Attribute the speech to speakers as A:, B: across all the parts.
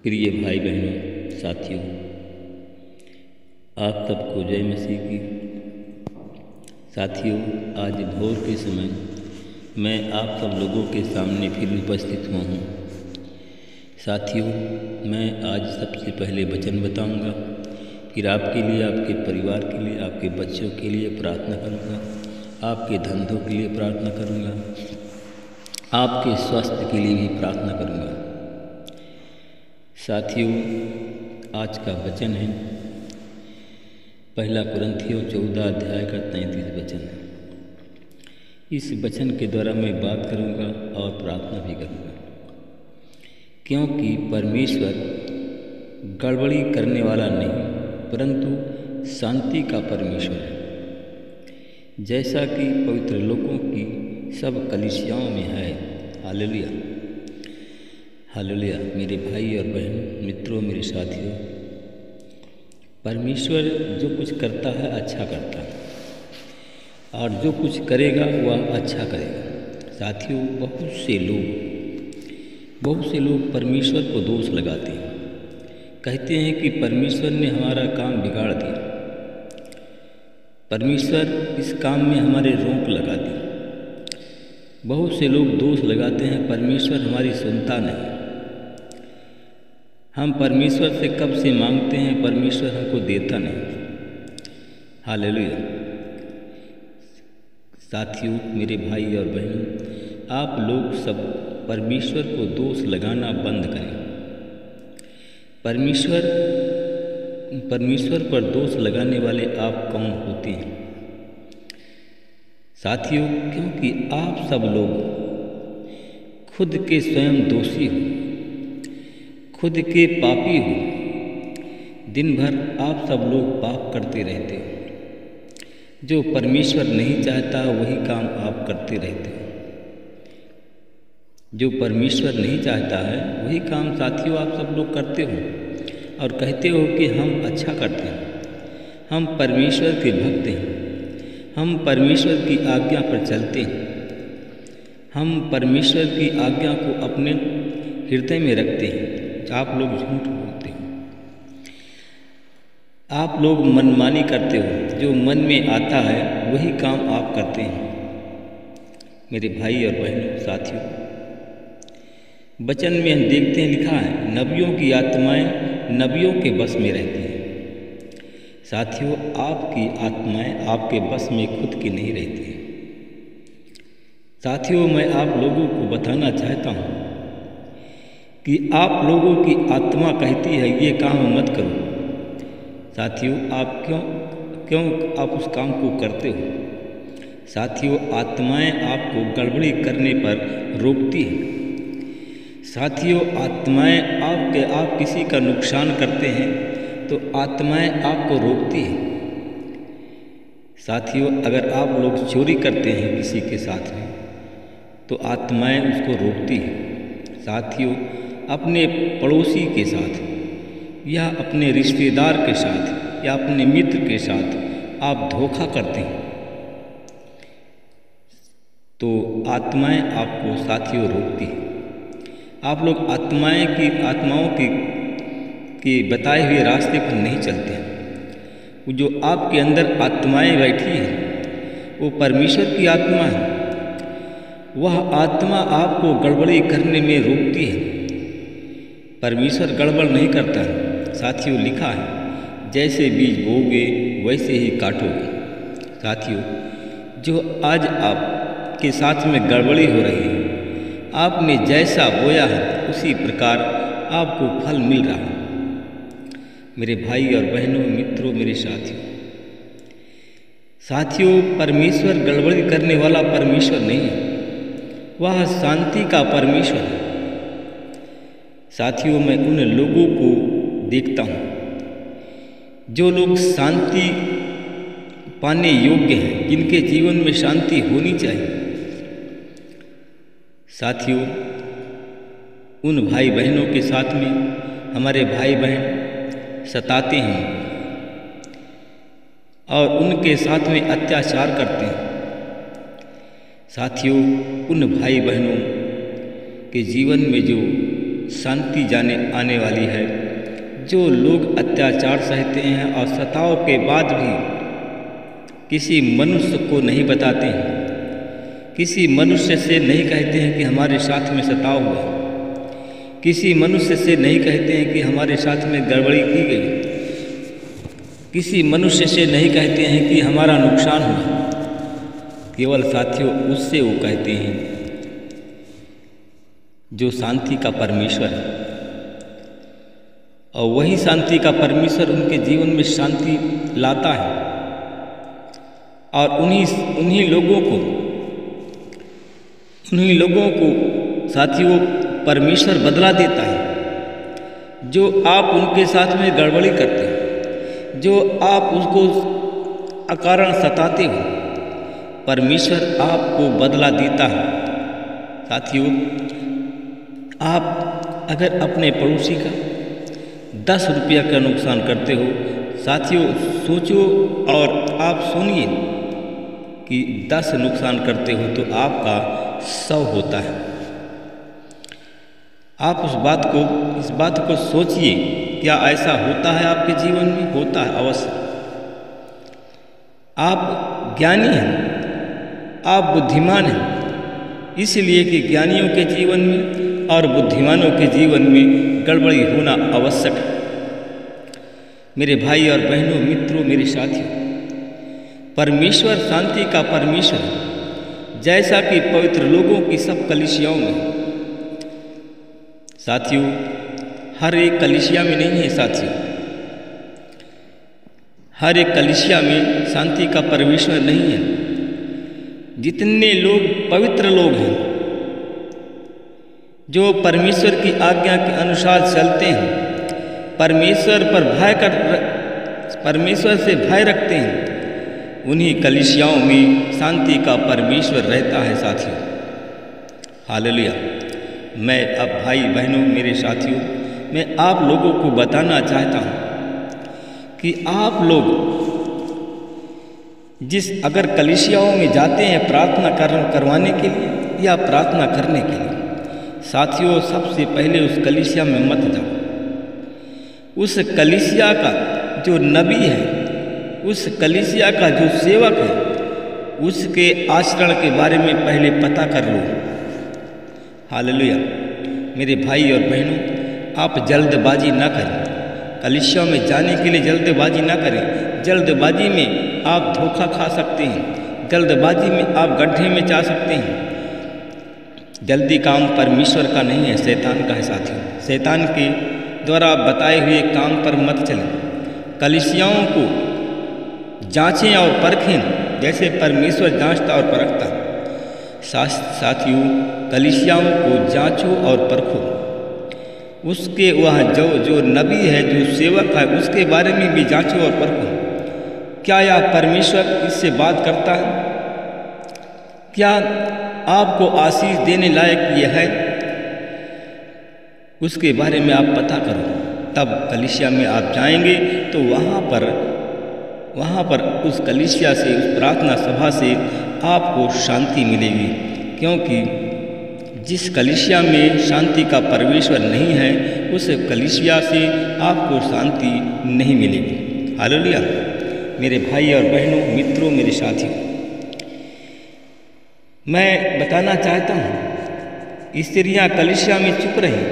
A: प्रिय भाई बहनों साथियों, आप सबको जय मसीह की। साथियों, आज भोर के समय मैं आप सब लोगों के सामने फिर उपस्थित हुआ हूँ। साथियों, मैं आज सबसे पहले वचन बताऊंगा, फिर आपके लिए, आपके परिवार के लिए, आपके बच्चों के लिए प्रार्थना करूंगा, आपके धंधों के लिए प्रार्थना करूंगा, आपके स्वास्थ्य के लिए भी प्रार्थना करूंगा। साथियों, आज का वचन है पहला कुरिन्थियों 14 अध्याय का 33 वचन है। इस वचन के द्वारा मैं बात करूंगा और प्रार्थना भी करूंगा, क्योंकि परमेश्वर गड़बड़ी करने वाला नहीं परंतु शांति का परमेश्वर है, जैसा कि पवित्र लोगों की सब कलीसियाओं में है। Hallelujah, hallelujah. मेरे भाई और बहन, मित्रों, मेरे साथियों, परमेश्वर जो कुछ करता है अच्छा करता है, और जो कुछ करेगा वह अच्छा करेगा। साथियों, बहुत से लोग परमेश्वर को दोष लगाते हैं, कहते हैं कि परमेश्वर ने हमारा काम बिगाड़ दिया, परमेश्वर इस काम में हमारे रोक लगा दी। बहुत से लोग दोष लगाते हैं, परमेश्वर हमारी सुनता नहीं। हम परमेश्वर से कब से मांगते हैं, परमेश्वर हमको देता नहीं। हालेलुया। साथियों, मेरे भाई और बहन, आप लोग सब परमेश्वर को दोष लगाना बंद करें। परमेश्वर पर दोष लगाने वाले आप कौन होते हैं? साथियों, क्योंकि आप सब लोग खुद के स्वयं दोषी हो, खुद के पापी हो। दिन भर आप सब लोग पाप करते रहते हो। जो परमेश्वर नहीं चाहता वही काम आप करते रहते हो। जो परमेश्वर नहीं चाहता है वही काम साथियों आप सब लोग करते हो, और कहते हो कि हम अच्छा करते हैं, हम परमेश्वर के भक्त हैं, हम परमेश्वर की आज्ञा पर चलते हैं, हम परमेश्वर की आज्ञा को अपने हृदय में रखते हैं। आप लोग झूठ बोलते हो, आप लोग मनमानी करते हो, जो मन में आता है वही काम आप करते हैं। मेरे भाई और बहनों, साथियों, वचन में हम देखते हैं, लिखा है, नबियों की आत्माएं नबियों के बस में रहती हैं। साथियों, आपकी आत्माएं आपके बस में खुद की नहीं रहती हैं। साथियों, मैं आप लोगों को बताना चाहता हूँ कि आप लोगों की आत्मा कहती है ये काम मत करो। साथियों, आप क्यों आप उस काम को करते हो? साथियों, आत्माएं आपको गड़बड़ी करने पर रोकती हैं। साथियों, आत्माएं आप किसी का नुकसान करते हैं तो आत्माएं आपको रोकती हैं। साथियों, अगर आप लोग चोरी करते हैं किसी के साथ में तो आत्माएं उसको रोकती हैं। साथियों, अपने पड़ोसी के साथ या अपने रिश्तेदार के साथ या अपने मित्र के साथ आप धोखा करते हैं तो आत्माएं आपको साथियों रोकती हैं। आप लोग आत्माओं के बताए हुए रास्ते पर नहीं चलते हैं। जो आपके अंदर आत्माएं बैठी हैं वो परमेश्वर की आत्मा है। वह आत्मा आपको गड़बड़ी करने में रोकती है। परमेश्वर गड़बड़ नहीं करता। साथियों, लिखा है, जैसे बीज बोओगे वैसे ही काटोगे। साथियों, जो आज आपके साथ में गड़बड़ी हो रही है, आपने जैसा बोया है उसी प्रकार आपको फल मिल रहा है। मेरे भाई और बहनों, मित्रों, मेरे साथियों, परमेश्वर गड़बड़ी करने वाला परमेश्वर नहीं है, वह शांति का परमेश्वर है। साथियों, मैं उन लोगों को देखता हूँ जो लोग शांति पाने योग्य हैं, जिनके जीवन में शांति होनी चाहिए। साथियों, उन भाई बहनों के साथ में हमारे भाई बहन सताते हैं और उनके साथ में अत्याचार करते हैं। साथियों, उन भाई बहनों के जीवन में जो शांति जाने आने वाली है। जो लोग अत्याचार सहते हैं और सताव के बाद भी किसी मनुष्य को नहीं बताते हैं, किसी मनुष्य से नहीं कहते हैं कि हमारे साथ में सताव हुआ, किसी मनुष्य से नहीं कहते हैं कि हमारे साथ में गड़बड़ी की गई, किसी मनुष्य से नहीं कहते हैं कि हमारा नुकसान हुआ, केवल साथियों उससे वो कहते हैं जो शांति का परमेश्वर है। और वही शांति का परमेश्वर उनके जीवन में शांति लाता है और उन्हीं लोगों को साथियों परमेश्वर बदला देता है। जो आप उनके साथ में गड़बड़ी करते हैं, जो आप उसको अकारण सताते हो, परमेश्वर आपको बदला देता है। साथियों, आप अगर अपने पड़ोसी का 10 रुपया का नुकसान करते हो, साथियों सोचो और आप सुनिए कि 10 नुकसान करते हो तो आपका 100 होता है। आप इस बात को सोचिए, क्या ऐसा होता है आपके जीवन में? होता है अवश्य। आप ज्ञानी हैं, आप बुद्धिमान हैं, इसलिए कि ज्ञानियों के जीवन में और बुद्धिमानों के जीवन में गड़बड़ी होना आवश्यक है। मेरे भाई और बहनों, मित्रों, मेरे साथियों, परमेश्वर शांति का परमेश्वर है, जैसा कि पवित्र लोगों की सब कलीसियाओं में। साथियों, हर एक कलीसिया में नहीं है साथियों, हर एक कलीसिया में शांति का परमेश्वर नहीं है। जितने लोग पवित्र लोग हैं, जो परमेश्वर की आज्ञा के अनुसार चलते हैं, परमेश्वर से भय रखते हैं, उन्हीं कलीसियाओं में शांति का परमेश्वर रहता है साथियों। हालेलुया। मैं अब भाई बहनों, मेरे साथियों, मैं आप लोगों को बताना चाहता हूँ कि आप लोग अगर कलीसियाओं में जाते हैं प्रार्थना करवाने के लिए या प्रार्थना करने के लिए, साथियों सबसे पहले उस कलीसिया में मत जाओ। उस कलीसिया का जो नबी है, उस कलीसिया का जो सेवक है, उसके आचरण के बारे में पहले पता कर लो। हालेलुया। मेरे भाई और बहनों, आप जल्दबाजी ना करें, कलीसिया में जाने के लिए जल्दबाजी ना करें। जल्दबाजी में आप धोखा खा सकते हैं, जल्दबाजी में आप गड्ढे में जा सकते हैं। जल्दी काम परमेश्वर का नहीं है, शैतान का है साथियों। शैतान के द्वारा बताए हुए काम पर मत चलें। कलीसियाओं को जांचें और परखें जैसे परमेश्वर जांचता और परखता है। साथियों, कलीसियाओं को जांचो और परखो। उसके वह जो नबी है, जो सेवक है, उसके बारे में भी जांचो और परखो। क्या यह परमेश्वर इससे बात करता है? क्या आपको आशीष देने लायक यह है? उसके बारे में आप पता करो। तब कलीसिया में आप जाएंगे तो वहाँ पर उस कलीसिया से, उस प्रार्थना सभा से आपको शांति मिलेगी। क्योंकि जिस कलीसिया में शांति का परमेश्वर नहीं है, उस कलीसिया से आपको शांति नहीं मिलेगी। हालेलुया। मेरे भाई और बहनों, मित्रों, मेरे साथियों, मैं बताना चाहता हूँ, स्त्रियाँ कलीसिया में चुप रहें,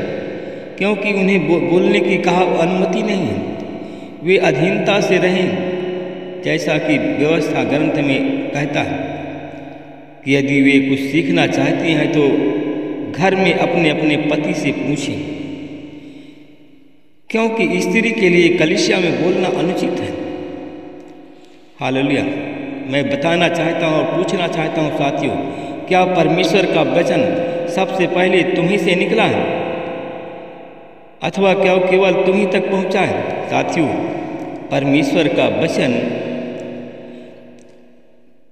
A: क्योंकि उन्हें बोलने की अनुमति नहीं है। वे अधीनता से रहें, जैसा कि व्यवस्था ग्रंथ में कहता है कि यदि वे कुछ सीखना चाहती हैं तो घर में अपने अपने पति से पूछें, क्योंकि स्त्री के लिए कलीसिया में बोलना अनुचित है। हालेलुया। मैं बताना चाहता हूँ और पूछना चाहता हूँ साथियों, क्या परमेश्वर का वचन सबसे पहले तुम्ही से निकला है अथवा क्या केवल तुम्ही तक पहुँचा है? साथियों, परमेश्वर का वचन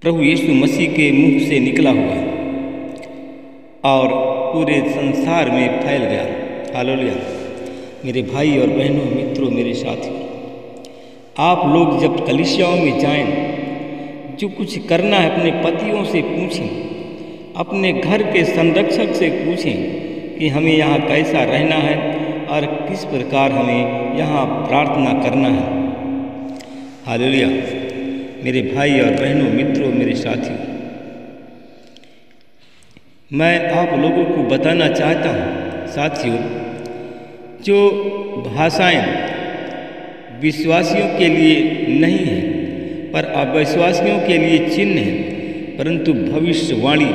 A: प्रभु यीशु मसीह के मुख से निकला हुआ और पूरे संसार में फैल गया। हालेलुया। मेरे भाई और बहनों, मित्रों, मेरे साथियों, आप लोग जब कलीसियाओं में जाएं, जो कुछ करना है अपने पतियों से पूछें, अपने घर के संरक्षक से पूछें कि हमें यहाँ कैसा रहना है और किस प्रकार हमें यहाँ प्रार्थना करना है। हालेलुया। मेरे भाई और बहनों, मित्रों, मेरे साथियों, मैं आप लोगों को बताना चाहता हूँ साथियों, जो भाषाएं विश्वासियों के लिए नहीं है पर अविश्वासियों के लिए चिन्ह है, परंतु भविष्यवाणी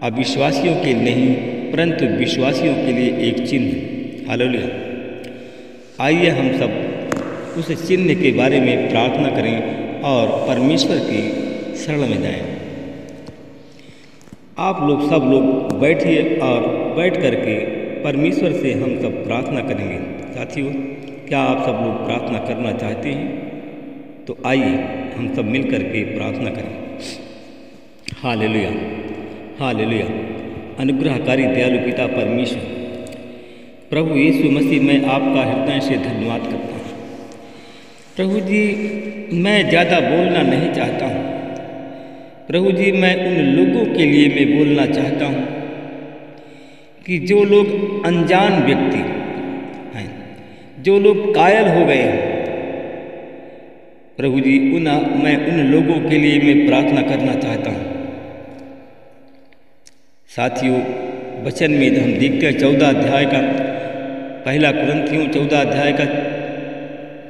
A: अविश्वासियों के नहीं परंतु विश्वासियों के लिए एक चिन्ह है। हालेलुया। आइए हम सब उस चिन्ह के बारे में प्रार्थना करें और परमेश्वर की शरण में जाएं। आप लोग सब लोग बैठिए और बैठ करके परमेश्वर से हम सब प्रार्थना करेंगे। साथियों, क्या आप सब लोग प्रार्थना करना चाहते हैं? तो आइए हम सब मिल करके प्रार्थना करें। Hallelujah, hallelujah. अनुग्रहकारी दयालु पिता परमेश्वर, प्रभु यीशु मसीह, मैं आपका हृदय से धन्यवाद करता हूँ। प्रभु जी, मैं ज़्यादा बोलना नहीं चाहता हूँ। प्रभु जी, मैं उन लोगों के लिए मैं बोलना चाहता हूँ कि जो लोग अनजान व्यक्ति हैं, जो लोग कायल हो गए हैं, प्रभु जी, मैं उन लोगों के लिए मैं प्रार्थना करना चाहता हूँ। साथियों, वचन में हम देखते हैं 14 अध्याय का, पहला कुरिन्थियों 14 अध्याय का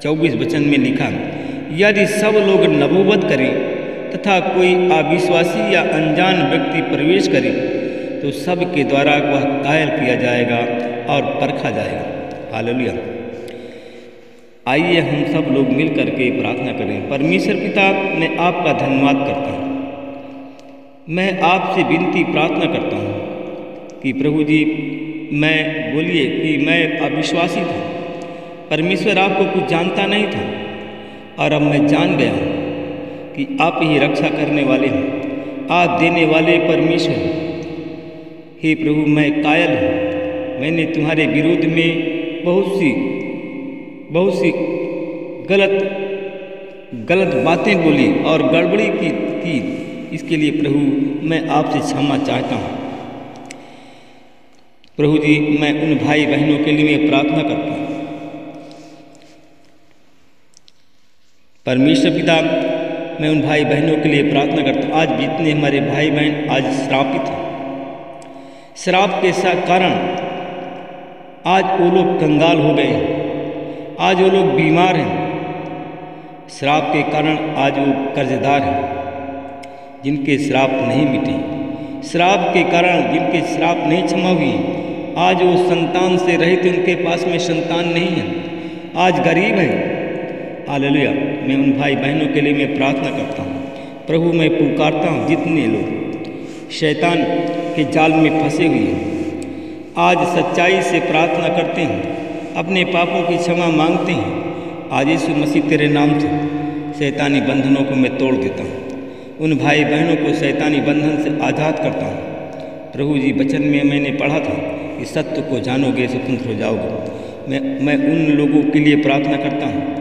A: 24 वचन में लिखा, यदि सब लोग नबूवत करें तथा कोई अविश्वासी या अनजान व्यक्ति प्रवेश करे तो सब के द्वारा वह कायल किया जाएगा और परखा जाएगा। हालेलुया। आइए हम सब लोग मिल करके प्रार्थना करें। परमेश्वर पिता, मैं आपका धन्यवाद करता हूँ। मैं आपसे विनती प्रार्थना करता हूँ कि प्रभु जी, मैं बोलिए कि मैं अविश्वासी था, परमेश्वर आपको कुछ जानता नहीं था, और अब मैं जान गया हूँ कि आप ही रक्षा करने वाले हैं, आप देने वाले परमेश्वर हैं। हे प्रभु, मैं कायल हूँ। मैंने तुम्हारे विरोध में बहुत सी गलत बातें बोली और गड़बड़ी की। इसके लिए प्रभु मैं आपसे क्षमा चाहता हूँ। प्रभु जी, मैं उन भाई बहनों के लिए मैं प्रार्थना करता हूँ। परमेश्वर पिता, मैं उन भाई बहनों के लिए प्रार्थना करता हूँ। आज जितने हमारे भाई बहन आज श्रापित हैं, श्राप के कारण आज वो लोग कंगाल हो गए हैं, आज वो लोग बीमार हैं, श्राप के कारण आज वो कर्जदार हैं, जिनके श्राप नहीं मिटे, श्राप के कारण जिनके श्राप नहीं क्षमा हुए, आज वो संतान से रहित, उनके पास में संतान नहीं है, आज गरीब है। हालेलुया। मैं उन भाई बहनों के लिए मैं प्रार्थना करता हूँ। प्रभु, मैं पुकारता हूँ, जितने लोग शैतान के जाल में फंसे हुए हैं, आज सच्चाई से प्रार्थना करते हैं, अपने पापों की क्षमा मांगते हैं, आज यीशु मसीह तेरे नाम से शैतानी बंधनों को मैं तोड़ देता हूँ। उन भाई बहनों को शैतानी बंधन से आज़ाद करता हूँ। प्रभु जी, वचन में मैंने पढ़ा था कि सत्य को जानोगे स्वतंत्र हो जाओगे। मैं उन लोगों के लिए प्रार्थना करता हूँ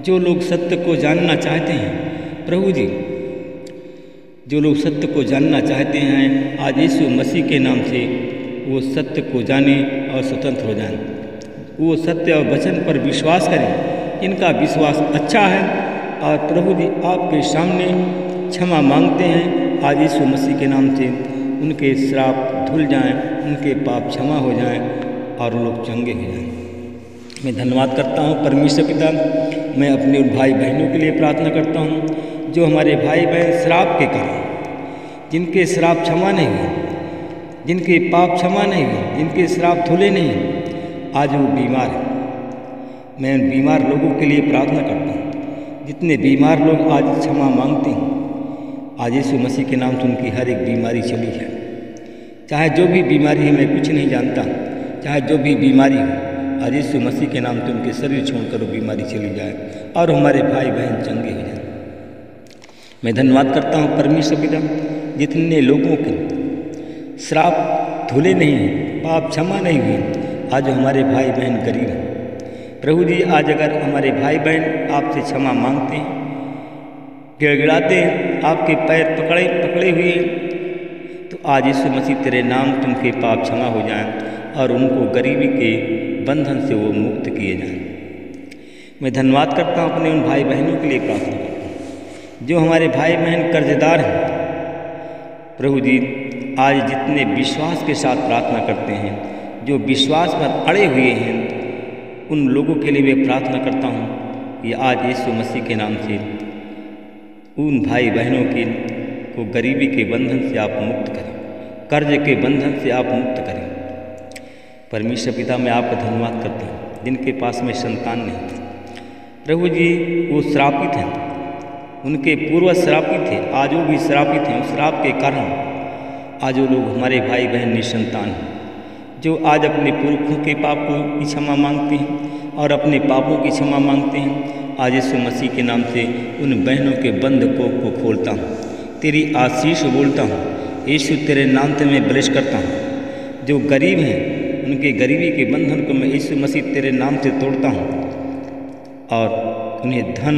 A: जो लोग सत्य को जानना चाहते हैं। प्रभु जी, जो लोग सत्य को जानना चाहते हैं, आज यीशु मसीह के नाम से वो सत्य को जाने और स्वतंत्र हो जाएं। वो सत्य और वचन पर विश्वास करें, इनका विश्वास अच्छा है। और प्रभु जी, आपके सामने क्षमा मांगते हैं, आज यीशु मसीह के नाम से उनके श्राप धुल जाएं, उनके पाप क्षमा हो जाएं और लोग चंगे हो जाएं। मैं धन्यवाद करता हूँ परमेश्वर पिता। मैं अपने उन भाई बहनों के लिए प्रार्थना करता हूँ जो हमारे भाई बहन श्राप के कारण, जिनके श्राप क्षमा नहीं हुए, जिनके पाप क्षमा नहीं हुए, जिनके श्राप धुले नहीं, आज वो बीमार है। मैं उन बीमार लोगों के लिए प्रार्थना करता हूँ। जितने बीमार लोग आज क्षमा मांगते हैं, आज यीशु मसीह के नाम से उनकी हर एक बीमारी चली जाए। चाहे जो भी बीमारी है, मैं कुछ नहीं जानता, चाहे जो भी बीमारी हो, आज यीशु मसीह के नाम से उनके शरीर छोड़कर वो बीमारी चली जाए और हमारे भाई बहन चंगे हो जाए। मैं धन्यवाद करता हूँ परमेश्वर पिता, जितने लोगों के श्राप धुले नहीं हैं, पाप क्षमा नहीं हुए, आज हमारे भाई बहन गरीब हैं। प्रभु जी, आज अगर हमारे भाई बहन आपसे क्षमा मांगते हैं, गिड़गिड़ाते हैं, आपके पैर पकड़े हुए हैं, तो आज यीशु मसीह तेरे नाम से उनके पाप क्षमा हो जाएं और उनको गरीबी के बंधन से वो मुक्त किए जाएं। मैं धन्यवाद करता हूँ अपने उन भाई बहनों के लिए प्रार्थना करता हूँ जो हमारे भाई बहन कर्जदार हैं। प्रभु जी, आज जितने विश्वास के साथ प्रार्थना करते हैं, जो विश्वास पर अड़े हुए हैं, उन लोगों के लिए मैं प्रार्थना करता हूँ कि आज यीशु मसीह के नाम से उन भाई बहनों के को गरीबी के बंधन से आप मुक्त करें, कर्ज के बंधन से आप मुक्त करें। परमेश्वर पिता, मैं आपका धन्यवाद करता हूँ जिनके पास में संतान नहीं। प्रभु जी, वो श्रापित हैं, उनके पूर्वज श्रापित थे, आज वो भी श्रापित हैं। उस श्राप के कारण आज वो लोग हमारे भाई बहन निसंतान हैं, जो आज अपने पुरखों के पाप की क्षमा मांगते हैं और अपने पापों की क्षमा मांगते हैं। आज यीशु मसीह के नाम से उन बहनों के बंधकों को खोलता हूँ, तेरी आशीष बोलता हूँ। यीशु, तेरे नाम से मैं ब्लेस करता हूँ। जो गरीब हैं, उनके गरीबी के बंधन को मैं यीशु मसीह तेरे नाम से तोड़ता हूँ और उन्हें धन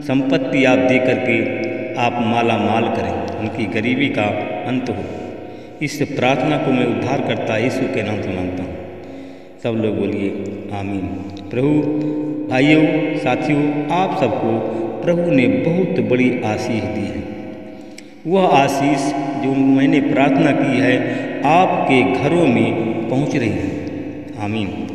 A: संपत्ति आप दे करके आप माला माल करें, उनकी गरीबी का अंत हो। इस प्रार्थना को मैं उद्धार करता यीशु के नाम से मांगता हूँ। सब लोग बोलिए आमीन। प्रभु, भाइयों, साथियों, आप सबको प्रभु ने बहुत बड़ी आशीष दी है। वह आशीष जो मैंने प्रार्थना की है आपके घरों में पहुँच रही है। आमीन।